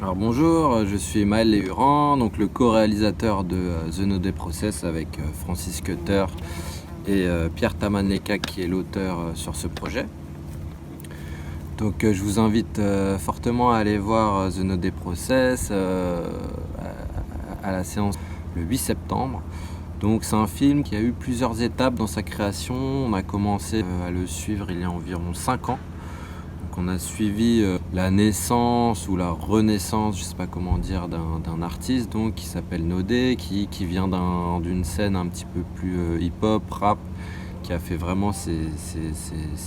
Alors bonjour, je suis Maël Léhuran, donc le co-réalisateur de The No Day Process avec Francis Cutter et Pierre Tamanleka qui est l'auteur sur ce projet. Donc je vous invite fortement à aller voir The No Day Process à la séance le 8 septembre. Donc c'est un film qui a eu plusieurs étapes dans sa création. On a commencé à le suivre il y a environ 5 ans. On a suivi la naissance ou la renaissance, je ne sais pas comment dire, d'un artiste donc, qui s'appelle Nodé, qui vient d'une scène un petit peu plus hip-hop, rap, qui a fait vraiment ses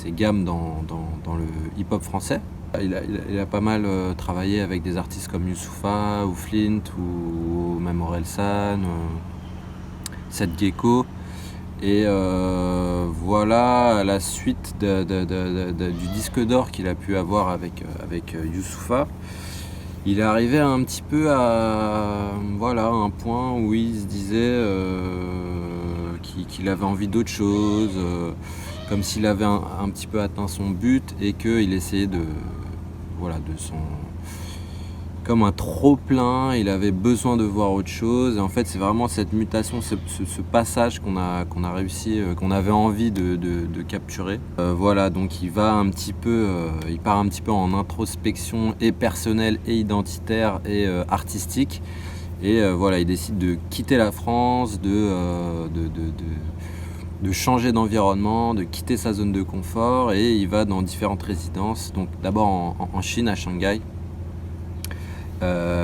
gammes dans le hip-hop français. Il a pas mal travaillé avec des artistes comme Youssoupha ou Flint ou même Orelsan, Seth Gecko. Et voilà, à la suite du disque d'or qu'il a pu avoir avec Youssoupha, il est arrivé un petit peu à un point où il se disait qu'il avait envie d'autre chose, comme s'il avait un petit peu atteint son but et qu'il essayait de son... Comme un trop-plein, il avait besoin de voir autre chose. Et en fait, c'est vraiment cette mutation, ce passage qu'on a réussi, qu'on avait envie de capturer. Donc il part un petit peu en introspection et personnelle et identitaire et artistique. Et il décide de quitter la France, de changer d'environnement, de quitter sa zone de confort. Et il va dans différentes résidences. Donc d'abord en Chine, à Shanghai.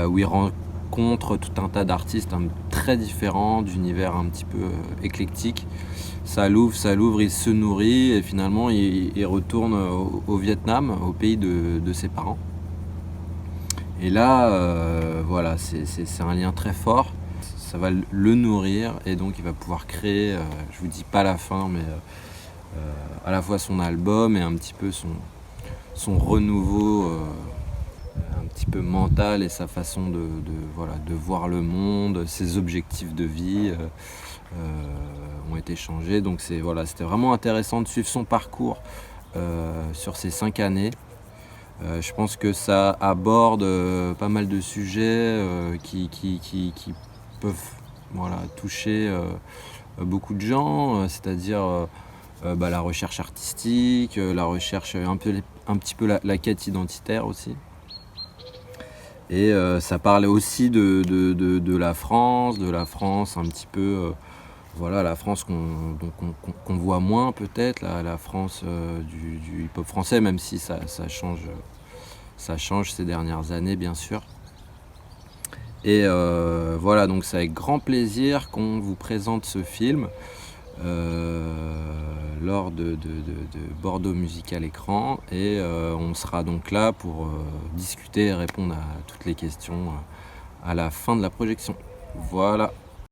Où il rencontre tout un tas d'artistes très différents, d'univers un petit peu éclectiques. Ça l'ouvre, il se nourrit et finalement il retourne au Vietnam, au pays de ses parents. Et là, c'est un lien très fort. Ça va le nourrir et donc il va pouvoir créer, je vous dis pas la fin, mais à la fois son album et un petit peu son renouveau un petit peu mental et sa façon de voir le monde, ses objectifs de vie ont été changés. Donc c'était vraiment intéressant de suivre son parcours sur ces 5 années. Je pense que ça aborde pas mal de sujets qui peuvent toucher beaucoup de gens, c'est-à-dire la recherche artistique, la recherche un petit peu la quête identitaire aussi. Et ça parlait aussi de la France un petit peu, la France qu'on voit moins peut-être, la France du hip-hop français, même si ça change ces dernières années bien sûr. Et donc c'est avec grand plaisir qu'on vous présente ce film lors de Bordeaux Musical Écran et on sera donc là pour discuter et répondre à toutes les questions à la fin de la projection. Voilà.